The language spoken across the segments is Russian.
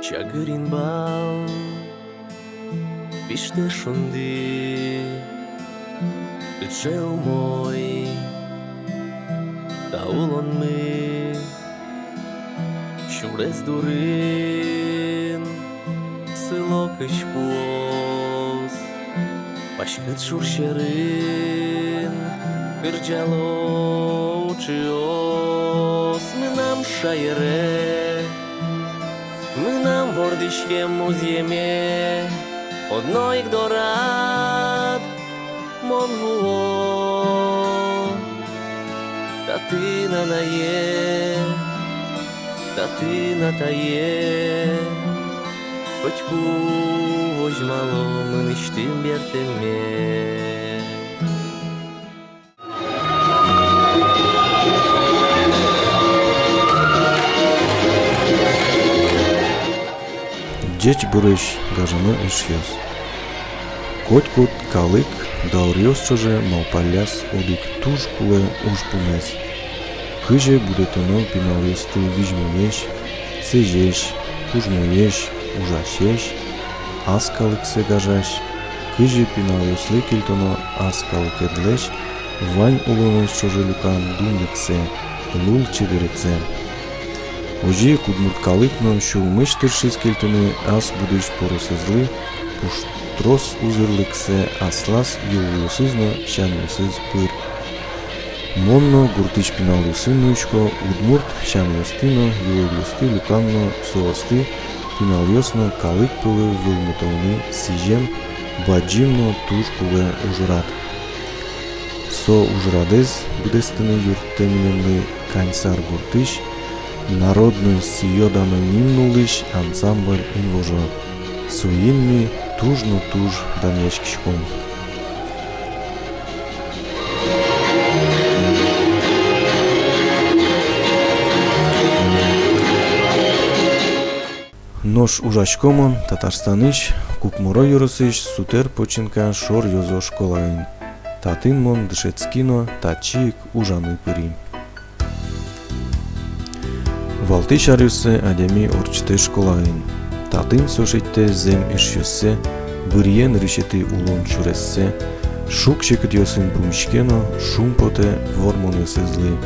Çagırın bal Pişte şundi Içeu moj Da ulon mi Şures durin Село кышпоз Пашкыт шуршерин Кырджало учиос Мы нам шайре Мы нам вордишке муземе Одной гдорат Мон вуо Та ты на нае Та ты на тае Очку возьмало мы ничтым бертеме Джеч бурыш гажаны ишьёс. Котькут калык даурьёс чоже малпаляс одик туж куле уж пумес. Хыже будетоно пиналёсты вижмуеш, сежеш, кужмуеш, ужашеш, аскалыксе гажаш. Хыже пиналёслы кильтоно аскалыкедлеш, вань улонеш чоже люкан думниксе, лул чебереце. Ожи кудмурткалыкнон шулмыштыршыз келтіні ас будыш поросызлы, пуштрос узырлыксе аслас юлуюсызно шанюсыз пыр. Монно гуртыш пиналюсыннучко удмурт шанюстыно юлуюсты люканно соосты пиналюсно калык пылы вылмутовны сижем баджимно туж куле ужрат. Со ужрадез будестыны юрттеминенлы каньсар гуртыш Народный сиёданонимнулыш ансамбль инвожо. Суинми тужно туж данешкишком. Нош ужачкомон Татарстаныш кукмуро юрысыш сутер починка шор ёзо школаын. Татынмон дышецкино тачик ужаны пырим. Валты шарюссе адеми орчты школаын. Татын сошитте зем ишюссе, бырьен ришети улон чурессе, шук шекытьёсын пумишкено, шумпоте вормонесызлы.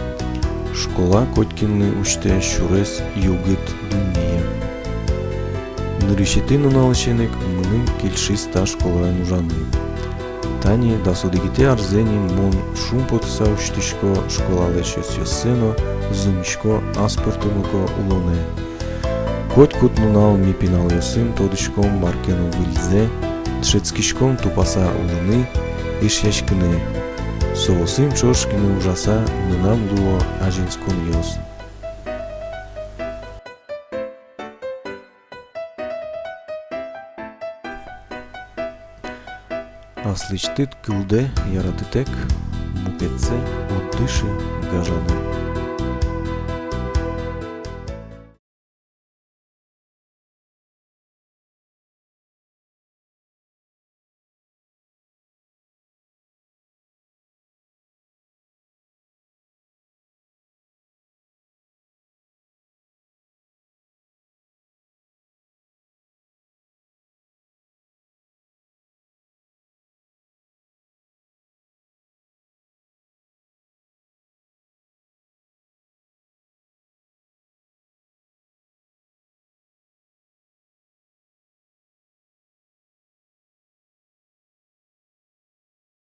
Школа Котькинны учте шурес югыт думнее. Ныришети нуналышенек мыным килшиста школаын ужаны. Тани дасодигите арзенин мон шумпотса уштишко школалеш ёссено, зумишко аспортунуко улоне. Котькут нунал ми пинал ёсын тодышком маркено выльзе, тшецкишком тупаса улыны, ишьяшкыны. Соосым чошкины ужаса мынам луо ажинскон ёс. Асличтыт кылде яратытек, мукетсе отдыши гажаны.